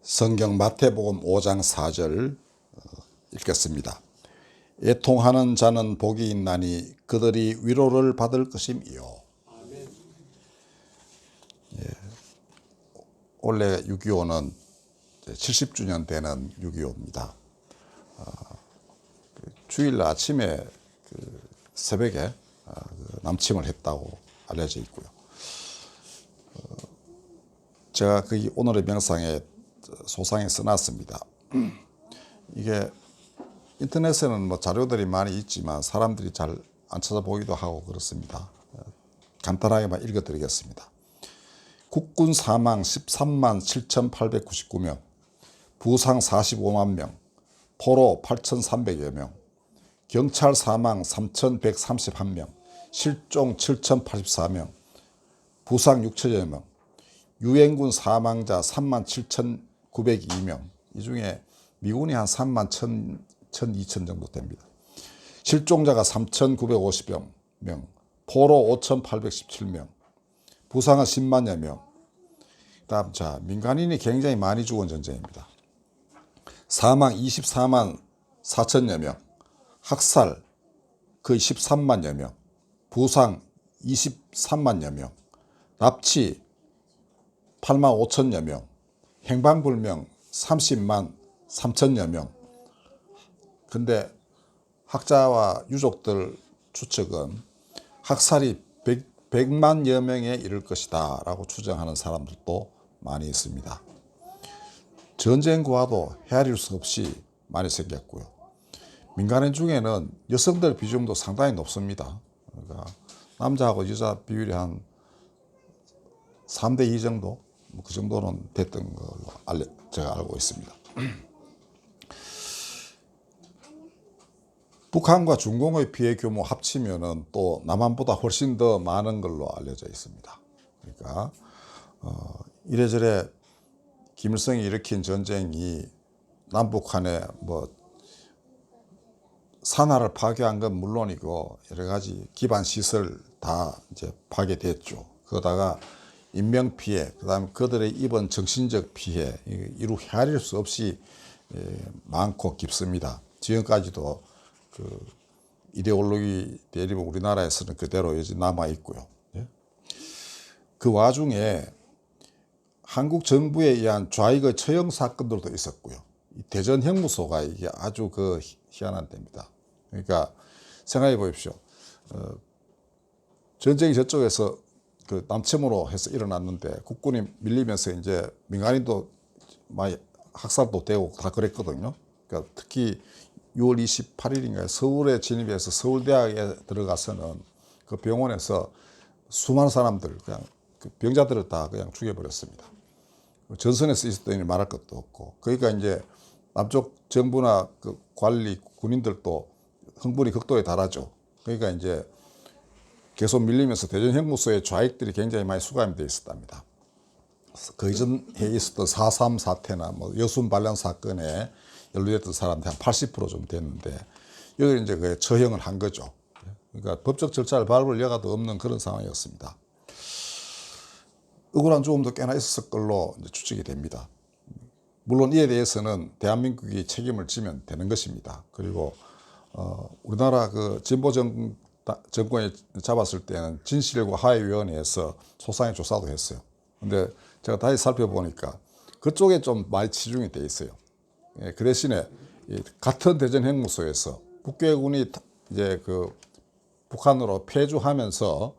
성경 마태복음 5장 4절 읽겠습니다. 애통하는 자는 복이 있나니 그들이 위로를 받을 것임이요. 원래 6.25는 70주년 되는 6.25입니다. 주일 아침에 새벽에 남침을 했다고 알려져 있고요. 제가 오늘의 명상에 소상히 써놨습니다. 이게 인터넷에는 자료들이 많이 있지만 사람들이 잘 안 찾아보기도 하고 그렇습니다. 간단하게만 읽어드리겠습니다. 국군 사망 13만 7,899명, 부상 45만 명, 포로 8,300여 명, 경찰 사망 3,131명, 실종 7,084명, 부상 6천여 명, 유엔군 사망자 3만 7,902명, 이 중에 미군이 한 3만 1,2천 정도 됩니다. 실종자가 3,950여 명, 포로 5,817명, 부상은 10만여 명. 다음, 민간인이 굉장히 많이 죽은 전쟁입니다. 사망 24만 4천여 명, 학살 거의 13만여 명, 부상 23만여 명, 납치 8만 5천여 명, 행방불명 30만 3천여 명. 근데 학자와 유족들 추측은 학살이 100만여 명에 이를 것이다 라고 추정하는 사람들도 많이 있습니다. 전쟁과도 헤아릴 수 없이 많이 생겼고요. 민간인 중에는 여성들 비중도 상당히 높습니다. 그러니까 남자하고 여자 비율이 한 3대2 정도? 그 정도는 됐던 걸로 제가 알고 있습니다. 북한과 중공의 피해 규모 합치면은 또 남한보다 훨씬 더 많은 걸로 알려져 있습니다. 그러니까 이래저래 김일성이 일으킨 전쟁이 남북한에 산하를 파괴한 건 물론이고 여러 가지 기반 시설 다 이제 파괴됐죠. 그러다가 인명 피해, 그다음에 그들의 입은 정신적 피해, 이루 헤아릴 수 없이 많고 깊습니다. 지금까지도 이데올로기 대립은 우리나라에서는 그대로 여전히 남아 있고요. 그 와중에 한국 정부에 의한 좌익의 처형 사건들도 있었고요. 대전 형무소가 이게 아주 희한한 데입니다. 그러니까 생각해 보십시오. 전쟁이 저쪽에서 남침으로 해서 일어났는데 국군이 밀리면서 이제 민간인도 많이 학살도 되고 다 그랬거든요. 그러니까 특히 6월 28일인가요? 서울에 진입해서 서울대학에 들어가서는 그 병원에서 수많은 사람들, 그냥 병자들을 다 그냥 죽여버렸습니다. 전선에서 있었던 일이 말할 것도 없고. 그러니까 이제 남쪽 정부나 관리, 군인들도 흥분이 극도에 달하죠. 그러니까 이제 계속 밀리면서 대전 형무소에 좌익들이 굉장히 많이 수감이 되어 있었답니다. 그 이전에 있었던 4.3 사태나 여순 반란 사건에 연루됐던 사람들이 한 80% 좀 됐는데, 여기 이제 처형을 한 거죠. 그러니까 법적 절차를 밟을 여가도 없는 그런 상황이었습니다. 억울한 죽음도 꽤나 있었을 걸로 이제 추측이 됩니다. 물론 이에 대해서는 대한민국이 책임을 지면 되는 것입니다. 그리고 우리나라 진보 정권이 잡았을 때는 진실과 화해위원회에서 소상히 조사도 했어요. 근데 제가 다시 살펴보니까 그쪽에 좀 많이 치중이 돼 있어요. 그 대신에 같은 대전 형무소에서 북괴군이 이제 북한으로 패주하면서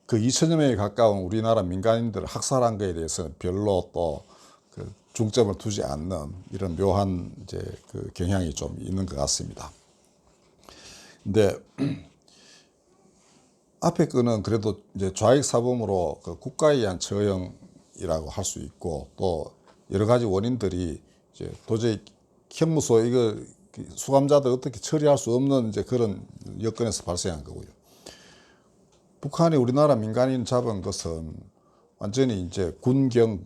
2천여 명에 가까운 우리나라 민간인들을 학살한 것에 대해서는 별로 또 중점을 두지 않는 이런 묘한 이제 경향이 좀 있는 것 같습니다. 근데 앞에 거는 그래도 이제 좌익 사범으로 국가에 의한 처형이라고 할 수 있고, 또 여러 가지 원인들이 이제 도저히 형무소 수감자들 어떻게 처리할 수 없는 이제 그런 여건에서 발생한 거고요. 북한이 우리나라 민간인 잡은 것은 완전히 이제 군경,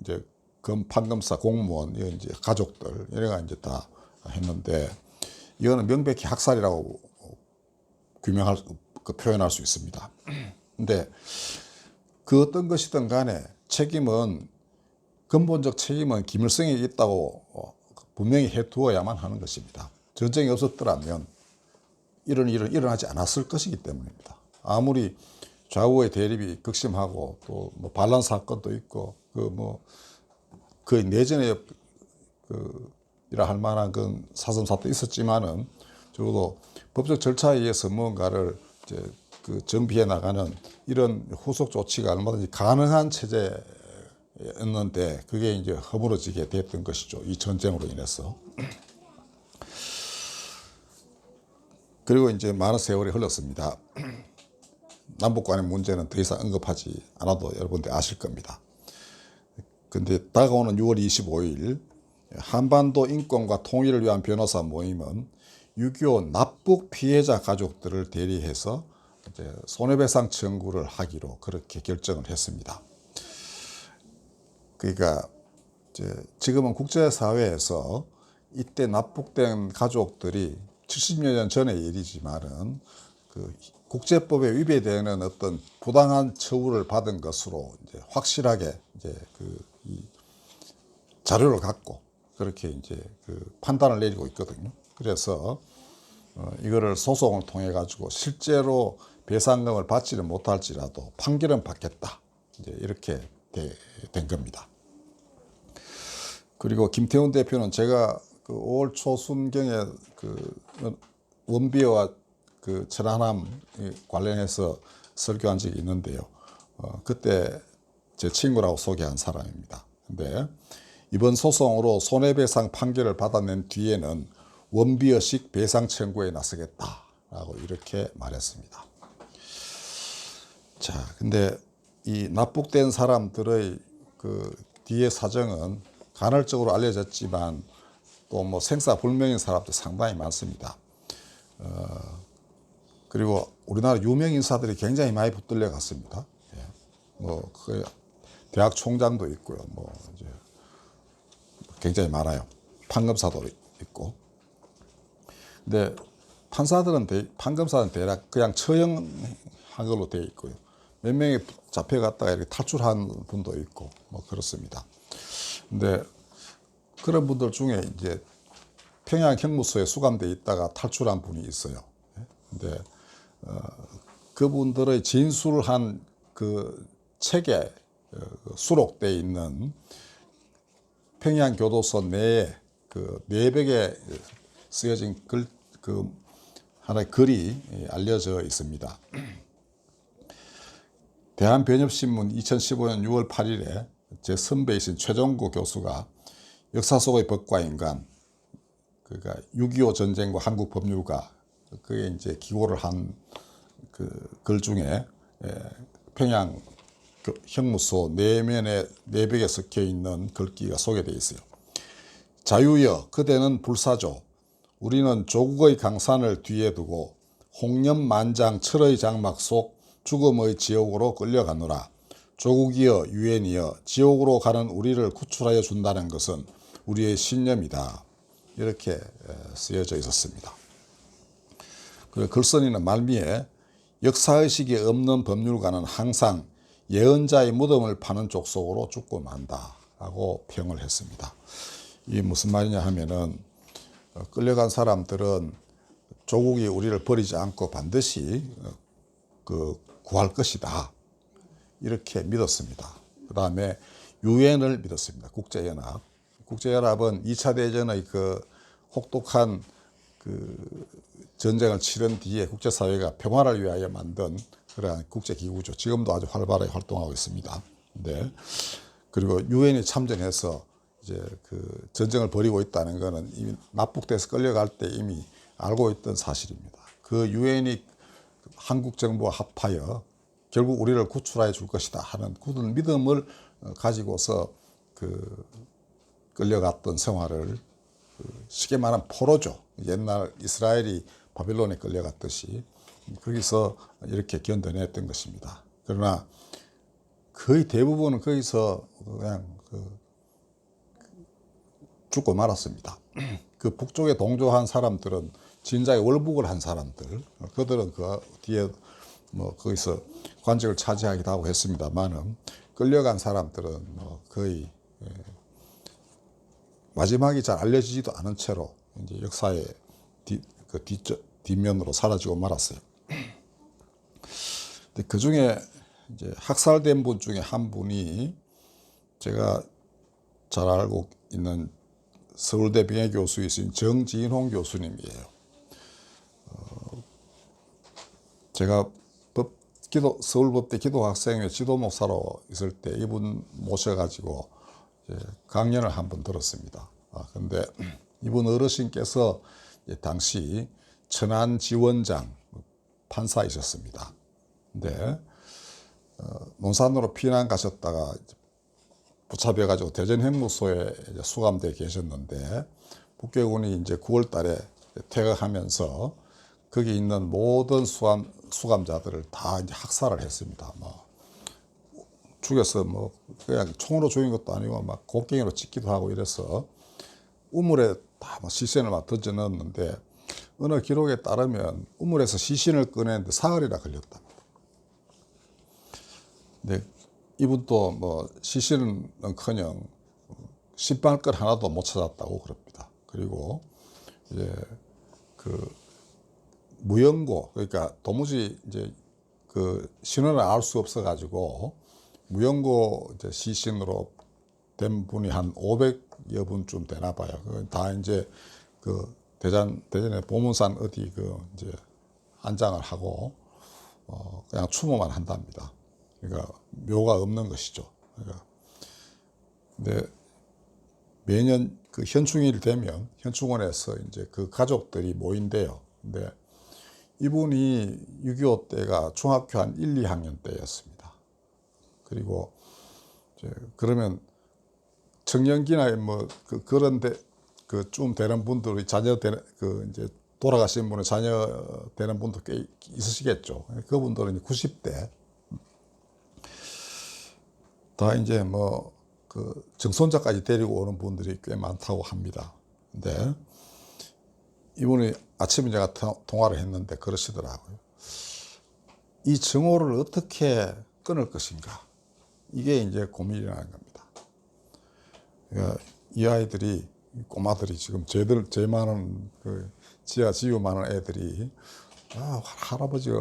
이제 판검사, 공무원, 이제 가족들, 이래가 이제 다 했는데, 이거는 명백히 학살이라고 표현할 수 있습니다. 근데 어떤 것이든 간에 책임은 근본적 책임은 김일성이 있다고 분명히 해두어야만 하는 것입니다. 전쟁이 없었더라면 이런 일은 일어나지 않았을 것이기 때문입니다. 아무리 좌우의 대립이 극심하고 또 뭐 반란 사건도 있고 거의 내전에 이라 할 만한 그 사선사도 있었지만은 적어도 법적 절차에 의해서 뭔가를 이제 정비해 나가는 이런 후속 조치가 얼마든지 가능한 체제였는데 그게 이제 허물어지게 됐던 것이죠. 이 전쟁으로 인해서. 그리고 이제 많은 세월이 흘렀습니다. 남북 간의 문제는 더 이상 언급하지 않아도 여러분들 아실 겁니다. 근데 다가오는 6월 25일 한반도 인권과 통일을 위한 변호사 모임은 6.25 납북 피해자 가족들을 대리해서 이제 손해배상 청구를 하기로 그렇게 결정을 했습니다. 그러니까 지금은 국제사회에서 이때 납북된 가족들이 70여 년 전의 일이지만은 그 국제법에 위배되는 어떤 부당한 처우를 받은 것으로 이제 확실하게 이제 이 자료를 갖고 그렇게 이제 판단을 내리고 있거든요. 그래서 이거를 소송을 통해 가지고 실제로 배상금을 받지는 못할지라도 판결은 받겠다. 이제 이렇게 된 겁니다. 그리고 김태훈 대표는 제가 5월 초순경에 원비어와 천안함 관련해서 설교한 적이 있는데요. 그때 제 친구라고 소개한 사람입니다. 근데 이번 소송으로 손해배상 판결을 받아낸 뒤에는 원비어식 배상 청구에 나서겠다라고 이렇게 말했습니다. 자, 근데 이 납북된 사람들의 뒤의 사정은 간헐적으로 알려졌지만 또 뭐 생사불명인 사람도 상당히 많습니다. 그리고 우리나라 유명 인사들이 굉장히 많이 붙들려 갔습니다. 그 대학 총장도 있고요. 이제 굉장히 많아요. 판검사도 있고. 근데 판검사는 대략 그냥 처형한 걸로 되어 있고요. 몇 명이 잡혀갔다가 이렇게 탈출한 분도 있고 그렇습니다. 근데 그런 분들 중에 이제 평양 형무소에 수감돼 있다가 탈출한 분이 있어요. 근데 그분들의 진술한 그 책에 수록되어 있는 평양 교도소 내에 내벽에 쓰여진 하나의 글이 알려져 있습니다. 대한변협신문 2015년 6월 8일에 제 선배이신 최종구 교수가 역사 속의 법과 인간, 그러니까 6.25 전쟁과 한국 법률가, 그게 이제 기고를 한 글 중에 평양 형무소 내면에 내벽에 적혀 있는 글귀가 소개되어 있어요. 자유여, 그대는 불사조. 우리는 조국의 강산을 뒤에 두고 홍련만장 철의 장막 속 죽음의 지옥으로 끌려가노라. 조국이여, 유엔이여, 지옥으로 가는 우리를 구출하여 준다는 것은 우리의 신념이다. 이렇게 쓰여져 있었습니다. 그리고 글쓴이는 말미에 역사의식이 없는 법률가는 항상 예언자의 무덤을 파는 족속으로 죽고 만다 라고 평을 했습니다. 이게 무슨 말이냐 하면은 끌려간 사람들은 조국이 우리를 버리지 않고 반드시 구할 것이다 이렇게 믿었습니다. 그 다음에 유엔을 믿었습니다. 국제연합. 국제연합은 2차 대전의 혹독한 전쟁을 치른 뒤에 국제사회가 평화를 위하여 만든 그러한 국제기구죠. 지금도 아주 활발하게 활동하고 있습니다. 네. 그리고 유엔이 참전해서 이제 전쟁을 벌이고 있다는 것은 이미 납북돼서 끌려갈 때 이미 알고 있던 사실입니다. 그 유엔이 한국 정부와 합하여 결국 우리를 구출해 줄 것이다 하는 굳은 믿음을 가지고서 끌려갔던 생활을 쉽게 말하면 포로죠. 옛날 이스라엘이 바빌론에 끌려갔듯이 거기서 이렇게 견뎌냈던 것입니다. 그러나 거의 대부분은 거기서 그냥 죽고 말았습니다. 그 북쪽에 동조한 사람들은 진작에 월북을 한 사람들, 그들은 그 뒤에 거기서 관직을 차지하기도 하고 했습니다만은 끌려간 사람들은 거의 마지막이 잘 알려지지도 않은 채로 이제 역사의 뒷면으로 사라지고 말았어요. 근데 그 중에 이제 학살된 분 중에 한 분이 제가 잘 알고 있는 서울대 명예교수이신 정진홍 교수님이에요. 제가 서울법대 기도학생회 지도목사로 있을 때 이분 모셔가지고 강연을 한번 들었습니다. 근데 이분 어르신께서 당시 천안지원장 판사이셨습니다. 근데 논산으로 피난 가셨다가 붙잡혀가지고 대전형무소에 수감되어 계셨는데 북괴군이 이제 9월 달에 퇴각하면서 거기 있는 모든 수감자들을 다 이제 학살을 했습니다. 뭐 죽여서 뭐 그냥 총으로 죽인 것도 아니고 막 곡괭이로 찢기도 하고 이래서 우물에 다 막 시신을 막 던져 넣었는데 어느 기록에 따르면 우물에서 시신을 꺼내는데 사흘이나 걸렸답니다. 근데 이분도 뭐 시신은커녕 신발끈 하나도 못 찾았다고 그럽니다. 그리고 이제 그 무연고, 그러니까 도무지 이제 그 신원을 알 수 없어 가지고 무연고 이제 시신으로 된 분이 한 500여 분쯤 되나 봐요. 다 이제 그 대전에 보문산 어디 그 이제 안장을 하고 그냥 추모만 한답니다. 그러니까 묘가 없는 것이죠. 그러니까 근데 매년 그 현충일 되면 현충원에서 이제 그 가족들이 모인대요. 근데 이분이 6.25 때가 중학교 한 1, 2학년 때였습니다. 그리고 이제 그러면 청년기나 뭐 그런데 그쯤 되는 분들이 자녀 되는 그 이제 돌아가신 분의 자녀 되는 분도 꽤 있으시겠죠. 그분들은 90대 다 이제 뭐 그 정손자까지 데리고 오는 분들이 꽤 많다고 합니다. 근데 이분이 아침에 제가 통화를 했는데 그러시더라고요. 이 정오를 어떻게 끊을 것인가. 이게 이제 고민이라는 겁니다. 그러니까 이 아이들이, 꼬마들이 지금 제 많은 그 지하 지유 많은 애들이 할아버지가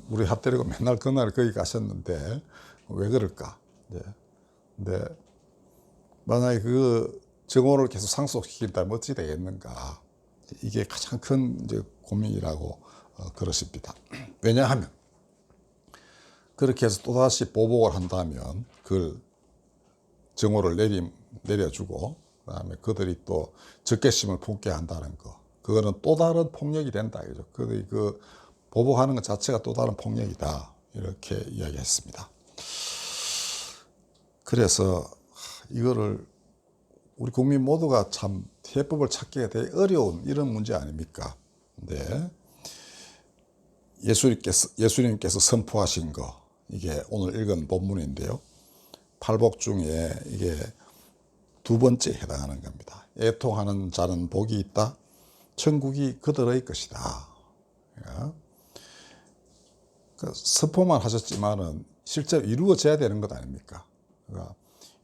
우리 핫데리고 맨날 그날 거기 가셨는데 왜 그럴까. 근데 만약에 그 정오를 계속 상속시킨다면 어찌 되겠는가. 이게 가장 큰 이제 고민이라고 그러십니다. 왜냐하면 그렇게 해서 또다시 보복을 한다면 그 정오를 내려주고 그다음에 그들이 또 적개심을 품게 한다는 거. 그거는 또 다른 폭력이 된다. 이죠. 그 보복하는 것 자체가 또 다른 폭력이다. 이렇게 이야기했습니다. 그래서 이거를 우리 국민 모두가 참 해법을 찾기가 되게 어려운 이런 문제 아닙니까? 근데 예수님께서 선포하신 거, 이게 오늘 읽은 본문인데요. 팔복 중에 이게 두 번째 해당하는 겁니다. 애통하는 자는 복이 있다. 천국이 그들의 것이다. 그러니까 선포만 하셨지만은 실제로 이루어져야 되는 것 아닙니까? 그러니까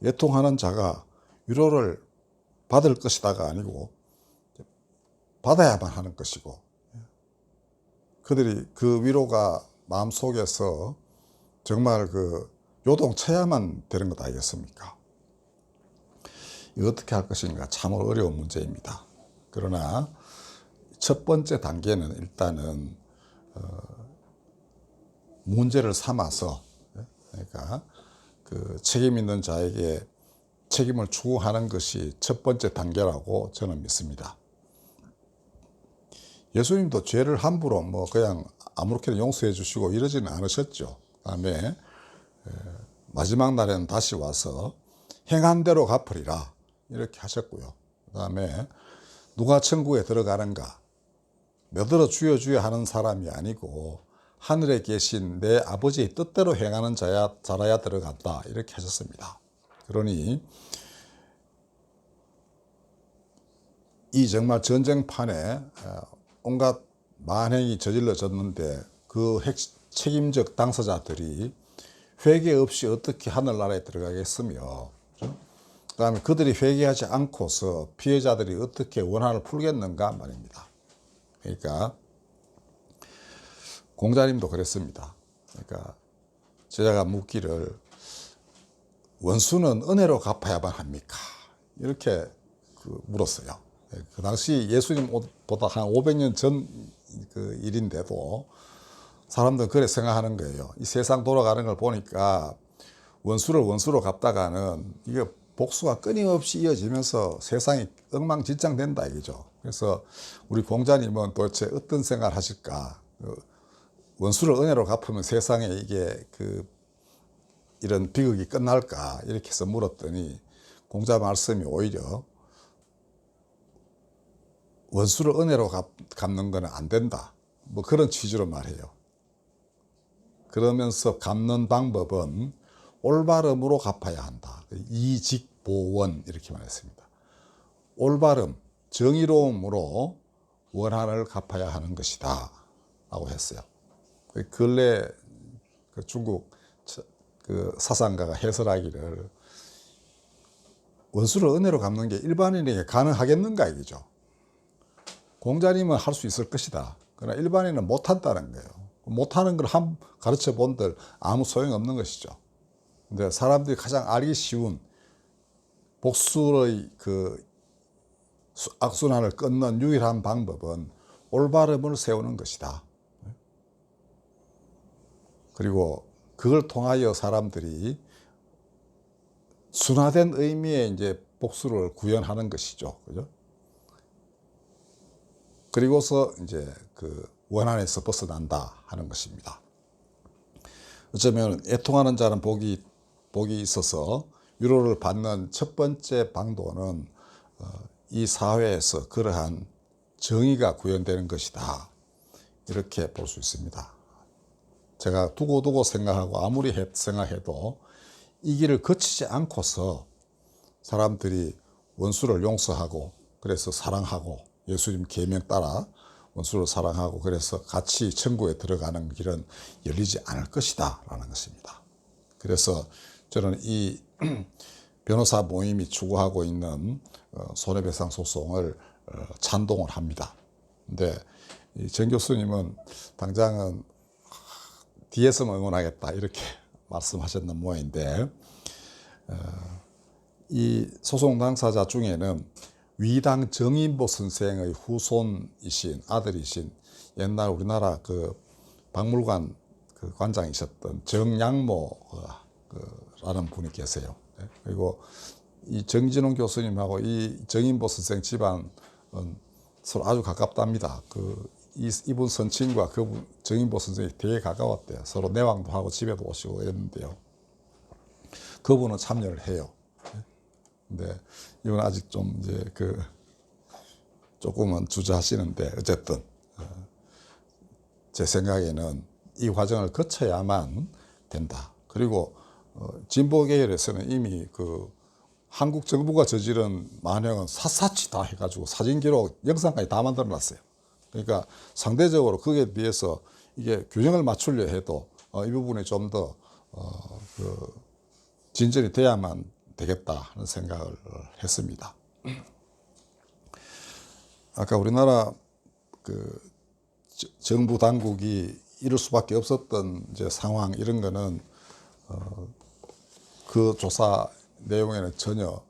애통하는 자가 위로를 받을 것이다가 아니고 받아야만 하는 것이고 그들이 그 위로가 마음속에서 정말 그 요동쳐야만 되는 것 아니겠습니까? 이거 어떻게 할 것인가 참으로 어려운 문제입니다. 그러나 첫 번째 단계는 일단은 문제를 삼아서, 그러니까 그 책임 있는 자에게 책임을 추구하는 것이 첫 번째 단계라고 저는 믿습니다. 예수님도 죄를 함부로 뭐 그냥 아무렇게나 용서해 주시고 이러지는 않으셨죠. 그다음에 마지막 날에는 다시 와서 행한 대로 갚으리라 이렇게 하셨고요. 그다음에 누가 천국에 들어가는가? 몇으로 주여 하는 사람이 아니고 하늘에 계신 내 아버지의 뜻대로 행하는 자라야 들어간다 이렇게 하셨습니다. 그러니 이 정말 전쟁판에 온갖 만행이 저질러졌는데 그 책임적 당사자들이 회개 없이 어떻게 하늘나라에 들어가겠으며, 그렇죠? 그다음에 그들이 회개하지 않고서 피해자들이 어떻게 원한을 풀겠는가 말입니다. 그러니까 공자님도 그랬습니다. 그러니까 제자가 묻기를 원수는 은혜로 갚아야만 합니까? 이렇게 물었어요. 그 당시 예수님보다 한 500년 전 그 일인데도 사람들은 그래 생각하는 거예요. 이 세상 돌아가는 걸 보니까 원수를 원수로 갚다가는 이게 복수가 끊임없이 이어지면서 세상이 엉망진창된다 이거죠. 그래서 우리 공자님은 도대체 어떤 생각을 하실까? 원수를 은혜로 갚으면 세상에 이게 이런 비극이 끝날까? 이렇게 해서 물었더니 공자 말씀이 오히려 원수를 은혜로 갚는 거는 안 된다. 뭐 그런 취지로 말해요. 그러면서 갚는 방법은 올바름으로 갚아야 한다. 이직보원 이렇게 말했습니다. 올바름, 정의로움으로 원한을 갚아야 하는 것이다 라고 했어요. 근래 중국 사상가가 해설하기를 원수를 은혜로 갚는 게 일반인에게 가능하겠는가 이거죠. 공자님은 할 수 있을 것이다. 그러나 일반인은 못한다는 거예요. 못하는 걸 가르쳐 본들 아무 소용없는 것이죠. 근데 사람들이 가장 알기 쉬운 복수의 악순환을 끊는 유일한 방법은 올바름을 세우는 것이다. 그리고 그걸 통하여 사람들이 순화된 의미의 이제 복수를 구현하는 것이죠. 그죠? 그리고서 이제 원한에서 벗어난다 하는 것입니다. 어쩌면 애통하는 자는 복이 있어서 위로를 받는 첫 번째 방도는 이 사회에서 그러한 정의가 구현되는 것이다. 이렇게 볼 수 있습니다. 제가 두고두고 생각하고 아무리 생각해도 이 길을 거치지 않고서 사람들이 원수를 용서하고 그래서 사랑하고 예수님 계명 따라 원수를 사랑하고 그래서 같이 천국에 들어가는 길은 열리지 않을 것이다 라는 것입니다. 그래서 저는 이 변호사 모임이 추구하고 있는 손해배상 소송을 찬동을 합니다. 근데 정 교수님은 당장은 뒤에서만 응원하겠다 이렇게 말씀하셨는 모양인데 이 소송 당사자 중에는 위당 정인보 선생의 후손이신 아들이신 옛날 우리나라 박물관 관장이셨던 정양모라는 분이 계세요. 그리고 이 정진홍 교수님하고 이 정인보 선생 집안은 서로 아주 가깝답니다. 이분 선친과 그분 정인보 선생이 되게 가까웠대요. 서로 내왕도 하고 집에도 오시고 이랬는데요. 그분은 참여를 해요. 근데 이건 아직 좀 이제 조금은 주저하시는데 어쨌든 제 생각에는 이 과정을 거쳐야만 된다. 그리고 진보 계열에서는 이미 한국 정부가 저지른 만행은 샅샅이 다 해가지고 사진 기록, 영상까지 다 만들어놨어요. 그러니까 상대적으로 거기에 비해서 이게 균형을 맞추려 해도 이 부분이 좀 더 진전이 돼야만 되겠다 하는 생각을 했습니다. 아까 우리나라 정부 당국이 이럴 수밖에 없었던 이제 상황 이런 거는 그 조사 내용에는 전혀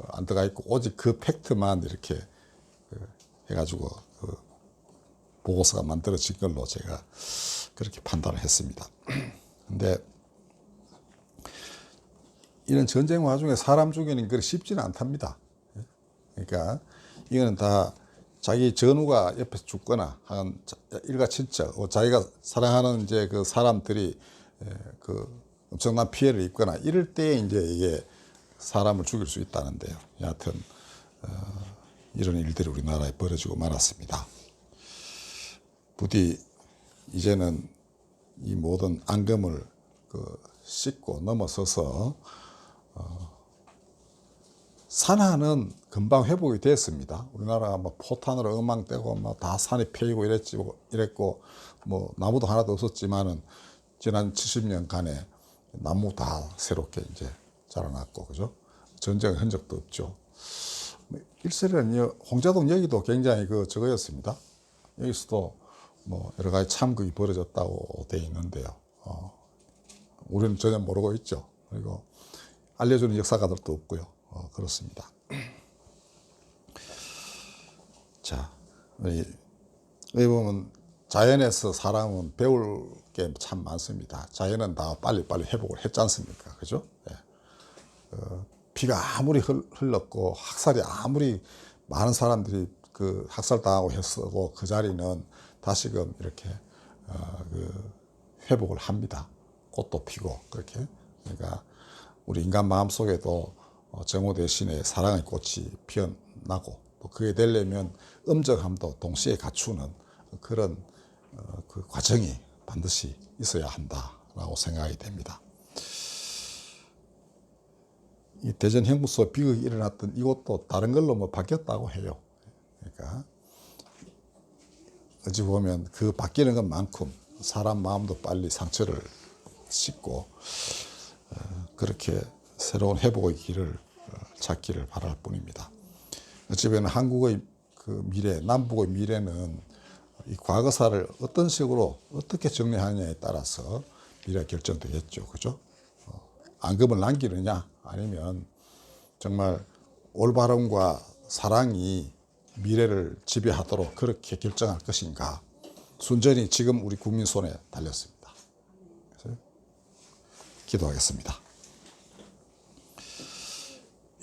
안 들어가 있고 오직 그 팩트만 이렇게 해가지고 보고서가 만들어진 걸로 제가 그렇게 판단을 했습니다. 근데 이런 전쟁 와중에 사람 죽이는 게 쉽지는 않답니다. 그러니까 이거는 다 자기 전우가 옆에서 죽거나 한 일가 친척, 자기가 사랑하는 이제 그 사람들이 엄청난 피해를 입거나 이럴 때에 이제 이게 사람을 죽일 수 있다는데요. 여하튼 이런 일들이 우리나라에 벌어지고 말았습니다. 부디 이제는 이 모든 앙금을 씻고 넘어서서 산하는 금방 회복이 됐습니다. 우리나라가 뭐 포탄으로 엉망되고 뭐 다 산이 패이고 이랬고 뭐 나무도 하나도 없었지만은 지난 70년간에 나무 다 새롭게 이제 자라났고 그죠? 전쟁 흔적도 없죠. 이스라엘은 홍자동 여기도 굉장히 저거였습니다. 여기서도 뭐 여러 가지 참극이 벌어졌다고 되어 있는데요. 우리는 전혀 모르고 있죠. 그리고 알려주는 역사가들도 없고요. 그렇습니다. 자, 여기 보면 자연에서 사람은 배울 게 참 많습니다. 자연은 다 빨리빨리 회복을 했지 않습니까? 그죠? 네. 비가 아무리 흘렀고 학살이 아무리 많은 사람들이 학살당하고 했어도 그 자리는 다시금 이렇게 회복을 합니다. 꽃도 피고 그렇게. 그러니까 우리 인간 마음속에도 정오 대신에 사랑의 꽃이 피어나고 또 그게 되려면 엄정함도 동시에 갖추는 그런 그 과정이 반드시 있어야 한다라고 생각이 됩니다. 이 대전 형무소 비극이 일어났던 이곳도 다른 걸로 뭐 바뀌었다고 해요. 그러니까 어찌 보면 그 바뀌는 것만큼 사람 마음도 빨리 상처를 씻고 그렇게 새로운 회복의 길을 찾기를 바랄 뿐입니다. 어찌 보면 한국의 그 미래, 남북의 미래는 이 과거사를 어떤 식으로 어떻게 정리하느냐에 따라서 미래가 결정되겠죠. 그죠? 앙금을 남기느냐 아니면 정말 올바름과 사랑이 미래를 지배하도록 그렇게 결정할 것인가. 순전히 지금 우리 국민 손에 달렸습니다. 그래서 기도하겠습니다.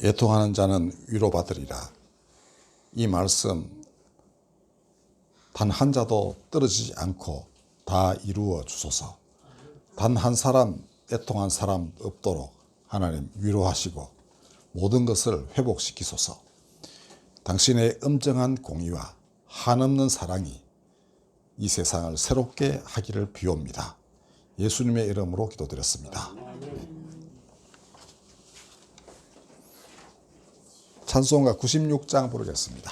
애통하는 자는 위로받으리라. 이 말씀 단 한 자도 떨어지지 않고 다 이루어 주소서. 단 한 사람 애통한 사람 없도록 하나님 위로하시고 모든 것을 회복시키소서. 당신의 엄정한 공의와 한없는 사랑이 이 세상을 새롭게 하기를 비옵니다. 예수님의 이름으로 기도드렸습니다. 찬송가 96장 부르겠습니다.